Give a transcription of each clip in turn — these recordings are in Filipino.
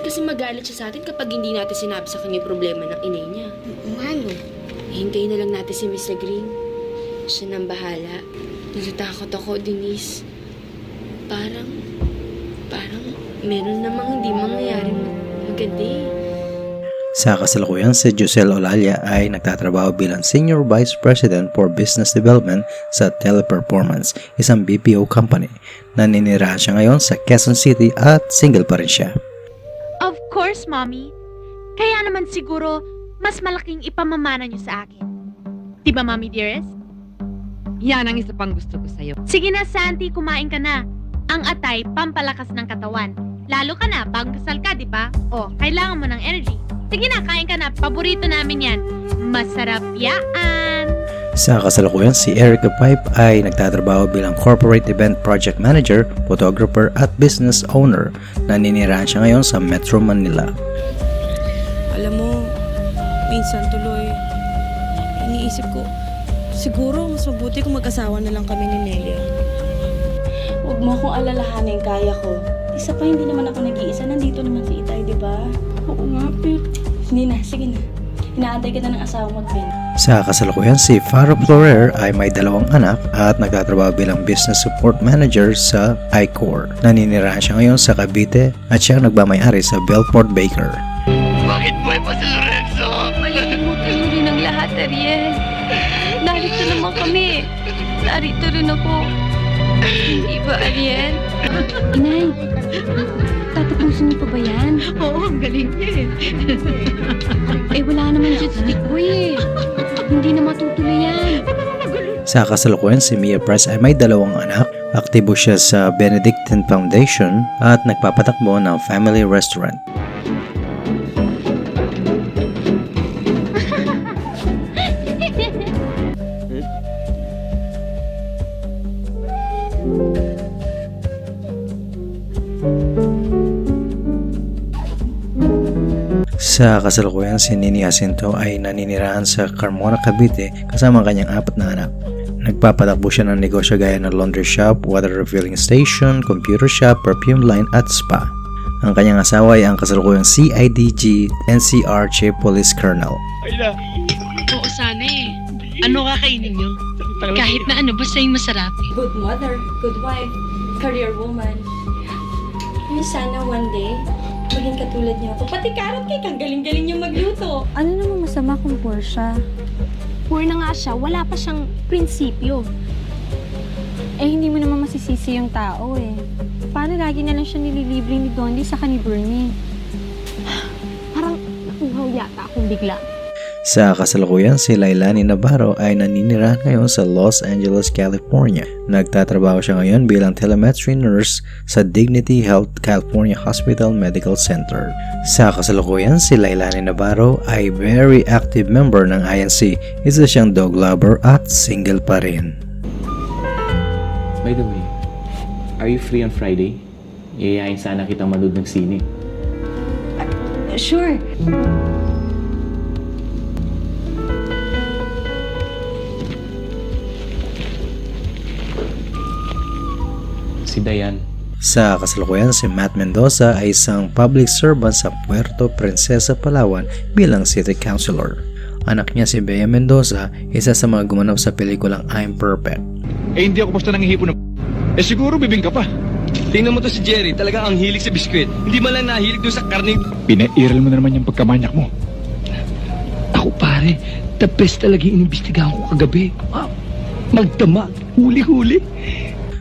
kasi magalit siya sa atin kapag hindi natin sinabi sa kanya yung problema ng inay niya. Ano? Hintayin na lang natin si Mr. Green. Siya nang bahala. Natatakot ako, Denise. Parang meron namang hindi mangyayari maganda eh. Sa kasalukuyan, si Josel Olalia ay nagtatrabaho bilang Senior Vice President for Business Development sa Teleperformance, isang BPO company. Naninirahan siya ngayon sa Quezon City at single pa rin siya. Of course, Mommy. Kaya naman siguro, mas malaking ipamamana niyo sa akin. Diba, Mommy dearest? Yan ang isa pang gusto ko sa'yo. Sige na, Santi, kumain ka na. Ang atay, pampalakas ng katawan. Lalo ka na, bagong kasal ka, di ba? O, kailangan mo ng energy. Sige na, kain ka na. Paborito namin yan. Masarap yaan. Sa kasalukuyan, si Erica Pipe ay nagtatrabaho bilang Corporate Event Project Manager, Photographer at Business Owner. Naninirahan siya ngayon sa Metro Manila. Alam mo, minsan tuloy, iniisip ko, siguro mas mabuti kung mag-asawa na lang kami ni Nelia. Huwag mo akong alalahanin, kaya ko. Isa pa, hindi naman ako nag-iisa. Nandito naman si Itay, di ba? Oo nga, pero... Hindi na, sige na. Inaantay kita ng asawa mo at Ben. Sa kasalukuyan, si Farah Florer ay may 2 anak at nagtatrabaho bilang Business Support Manager sa iCore. Naninirahan siya ngayon sa Cavite at siya nagmamayari sa Belfort Baker. Bakit mo pa si Lorenzo? Malimutan mo rin ang lahat, Ariel. Narito naman kami. Narito rin ako. Hindi ba, Ariel? Inay, tatapusin niyo pa ba yan? Oo, ang galing niya eh. Eh, wala naman dyan si Dick Boy eh. Hindi na matutuloy yan. Sa kasalukuyan, si Mia Price ay may 2 anak. Aktibo siya sa Benedictine Foundation at nagpapatakbo ng family restaurant. Sa kasalukuyan, si Nini Jacinto ay naninirahan sa Carmona, Cavite kasama ang kanyang 4 na anak. Nagpapatakbo siya ng negosyo gaya ng laundry shop, water refilling station, computer shop, perfume line at spa. Ang kanyang asawa ay ang kasalukuyang CIDG NCR Chief Police Colonel. Ayla, Oo, sana eh. Ano kakainin nyo? Kahit na ano, basta yung masarap. Good mother, good wife, career woman. Ay, sana one day, maging katulad niyo ako. Pati carrot cake, ang galing-galing niyo magluto. Ano namang masama kung poor siya? Poor na nga siya, wala pa siyang prinsipyo. Eh, hindi mo naman masisisi yung tao eh. Paano lagi na lang siya nililibre ni Dondi sa ni Bernie? Parang nakuhaw yata akong bigla. Sa kasalukuyan, si Lailani Navarro ay naninirahan ngayon sa Los Angeles, California. Nagtatrabaho siya ngayon bilang telemetry nurse sa Dignity Health California Hospital Medical Center. Sa kasalukuyan, si Lailani Navarro ay very active member ng INC. Isa siyang dog lover at single pa rin. By the way, are you free on Friday? Iayain sana kitang manood ng sine. Sure. Si Dayan. Sa kasalukuyan, si Matt Mendoza ay isang public servant sa Puerto Princesa, Palawan bilang city councilor. Anak niya si Bea Mendoza, isa sa mga gumanap sa pelikulang I'm Perfect. eh hindi ako basta nangihipon ng... Eh siguro bibing ka pa. Tingnan mo to si Jerry, talagang ang hilig sa biskwit. Hindi man lang nahilig doon sa karne. Pinairal mo na naman yung pagkamanyak mo. Ako pare, the best talaga yung inimbestigahan ko kagabi. Magdamag, huli-huli.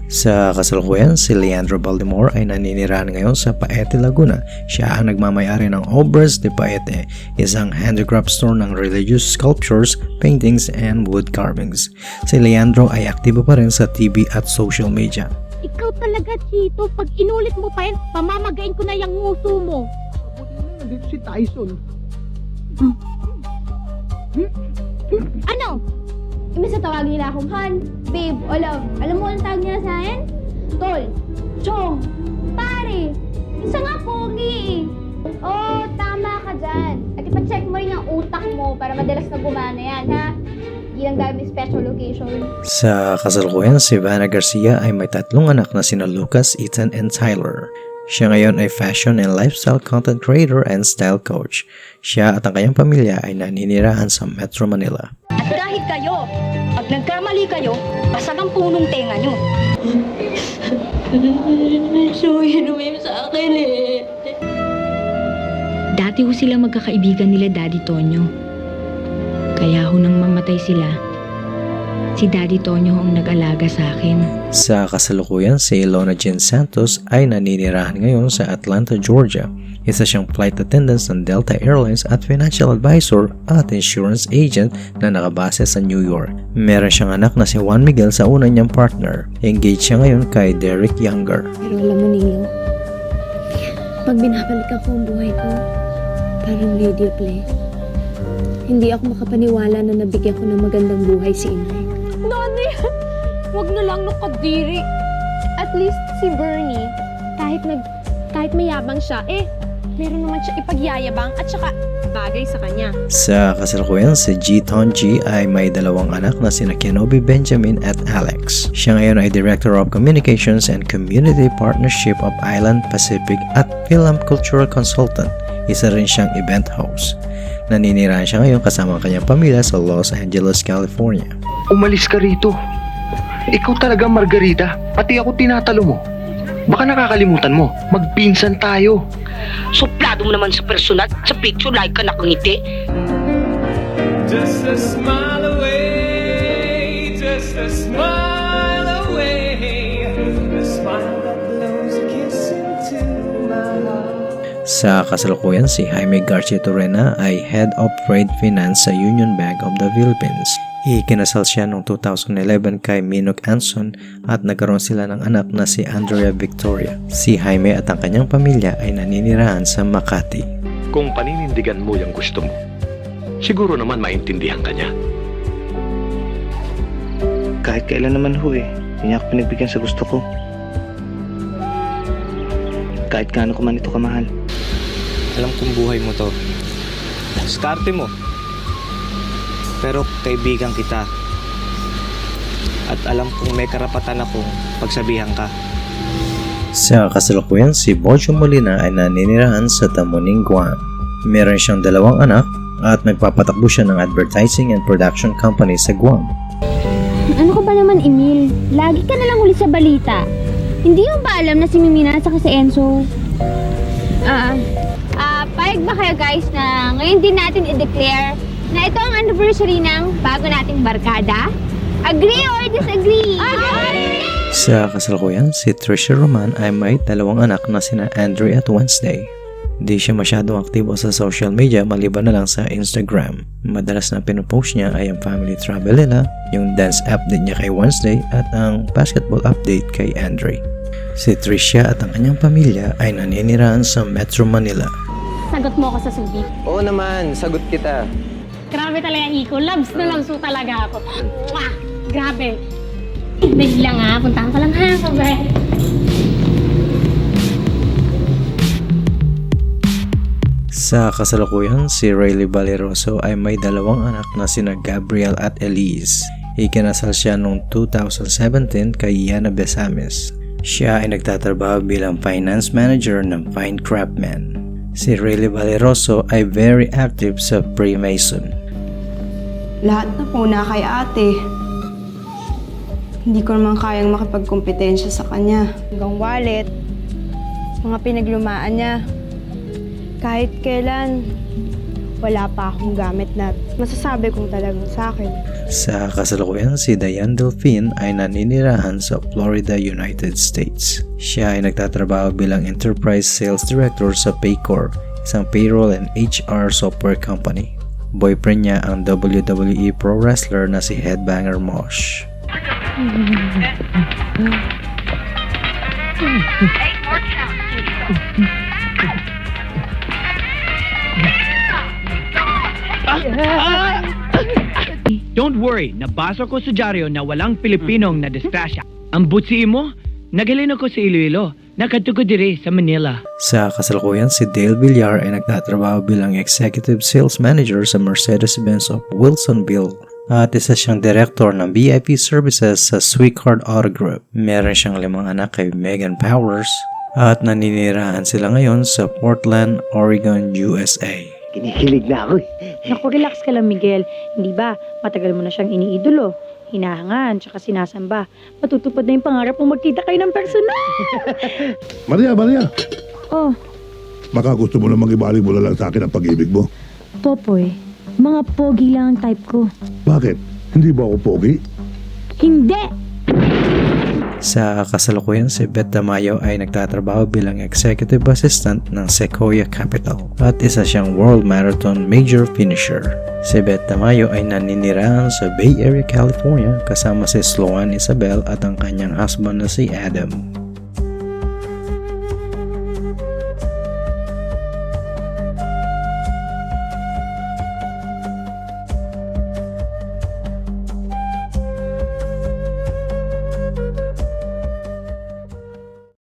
Sa kasalukuyan, si Leandro Baltimore ay naninirahan ngayon sa Paete, Laguna. Siya ang nagmamayari ng Obras de Paete, isang handicraft store ng religious sculptures, paintings, and wood carvings. Si Leandro ay aktibo pa rin sa TV at social media. Ikaw talaga, Chito. Pag inulit mo pa yan, pamamagain ko na yung nguso mo. Nandito si Tyson. Ano? Imbes na tawagin nila akong Han, Babe, o Love. Alam mo anong tawag nila sa akin? Tol, Chong, Pare. Isa nga pogi eh. Oo, tama ka dyan. At ipacheck mo rin ang utak mo para madalas na gumana yan, ha? Hindi lang dahil may special location. Sa kasalukuyan, si Vanna Garcia ay may 3 anak na sina Lucas, Ethan, and Tyler. Siya ngayon ay fashion and lifestyle content creator and style coach. Siya at ang kanyang pamilya ay naninirahan sa Metro Manila. At kahit kayo, pag nagkamali kayo, basag ang punong tenga nyo. Dati ho sila magkakaibigan nila Daddy Tonyo. Kaya ho nang mamatay sila, si Daddy Tonyo ho ang nag-alaga sa akin. Sa kasalukuyan, si Ilona Jean Santos ay naninirahan ngayon sa Atlanta, Georgia. Isa siyang flight attendant ng Delta Airlines at financial advisor at insurance agent na nakabase sa New York. Meron siyang anak na si Juan Miguel sa una niyang partner. Engaged siya ngayon kay Derek Younger. Pero alam mo, Nilo, pag binabalikan ko ang buhay ko, parang radio play. Hindi ako makapaniwala na nabigyan ko ng magandang buhay si Inay. Nani, wag na lang nung kadiri. At least si Bernie, kahit mayabang siya, meron naman siya ipagyayabang at saka bagay sa kanya. Sa kasalukuyan, si G. Tonji ay may dalawang anak na sina Kenobi Benjamin at Alex. Siya ngayon ay Director of Communications and Community Partnership of Island Pacific at Film Cultural Consultant. Isa rin siyang event host. Naninirahan siya ngayon kasama ang kanyang pamilya sa Los Angeles, California. Umalis ka rito. Ikaw talaga, Margarita. Pati ako tinatalo mo. Baka nakakalimutan mo, magpinsan tayo. Suplado mo naman sa personal, sa picture like ka nakangiti. Just a smile away, just a smile away, a smile that blows a kiss into my heart. Sa kasalukuyan, si Jaime Garcia Torrena ay Head of Trade Finance sa Union Bank of the Philippines. Ikinasal siya noong 2011 kay Minok Anson at nagkaroon sila ng anak na si Andrea Victoria. Si Jaime at ang kanyang pamilya ay naninirahan sa Makati. Kung paninindigan mo yung gusto mo, siguro naman maintindihan ka niya. Kahit kailan naman ho hindi niya ako pinagbigyan sa gusto ko. Kahit gaano ko man ito kamahal. Alam kong buhay mo to. Diskarte mo. Pero kaibigan kita. At alam kong may karapatan akong pagsabihan ka. Sa kasalukuyan, si Bojo Molina ay naninirahan sa Tamuning, Guam. Meron siyang dalawang anak at nagpapatakbo siya ng advertising and production company sa Guam. Ano ka ba naman, Emil? Lagi ka na lang huli sa balita. Hindi mo ba alam na si Mimina saka si Enzo? Payag ba kayo guys na ngayon din natin i-declare na ito ang anniversary ng bago nating barkada? Agree or disagree? Agree! Sa kasalukuyan, si Trisha Roman ay may dalawang anak na sina Andre at Wednesday. Di siya masyadong aktibo sa social media maliban na lang sa Instagram. Madalas na pinupost niya ay ang family travel nila, yung dance update niya kay Wednesday at ang basketball update kay Andre. Si Trisha at ang kanyang pamilya ay naninirahan sa Metro Manila. Sagot mo ako sa subi. Oo naman, sagot kita. Grabe talaga, Iko. Loves na loves mo talaga ako. Mwah! Grabe. Dahil lang puntahan ko lang ha, sabi. Sa kasalukuyan, si Rayleigh Valeroso ay may dalawang anak na sina Gabriel at Elise. Ikinasal siya noong 2017 kay Yana Besames. Siya ay nagtatrabaho bilang finance manager ng Fine Craftsman. Si Rayleigh Valeroso ay very active sa Freemason. Lahat na po na kay ate. Hindi ko naman kayang makipagkompetensya sa kanya. Hanggang wallet, mga pinaglumaan niya. Kahit kailan, wala pa akong gamit na masasabi kong talagang sa akin. Sa kasalukuyan, si Diane Delphine ay naninirahan sa Florida, United States. Siya ay nagtatrabaho bilang Enterprise Sales Director sa Paycor, isang payroll and HR software company. Boyfriend niya ang WWE pro wrestler na si Headbanger Mosh. Don't worry, nabasa ko sa dyaryo na walang Pilipinong na disgrasya. Ang butsi mo, nagalino ko sa Iloilo, nakatuko diri sa Manila. Sa kasalukuyan, si Dale Villar ay nagtatrabaho bilang Executive Sales Manager sa Mercedes-Benz of Wilsonville. At isa siyang Director ng VIP Services sa Sweetheart Auto Group. Meron siyang 5 anak kay Megan Powers at naninirahan sila ngayon sa Portland, Oregon, USA. Kinikilig na ako. Naku, relax ka lang, Miguel. Hindi ba, matagal mo na siyang iniidolo. Hinahangan, tsaka sinasamba. Matutupad na yung pangarap mo magkita kayo ng personal. Maria! Oh, Baka gusto mo namang ibalik mo na lang sa akin ang pag-ibig mo. Popoy, mga pogi lang ang type ko. Bakit? Hindi ba ako pogi? Hindi! Sa kasalukuyan, si Beth Tamayo ay nagtatrabaho bilang executive assistant ng Sequoia Capital at isa siyang World Marathon Major Finisher. Si Beth Tamayo ay naninirahan sa Bay Area, California kasama si Sloan Isabel at ang kanyang husband na si Adam.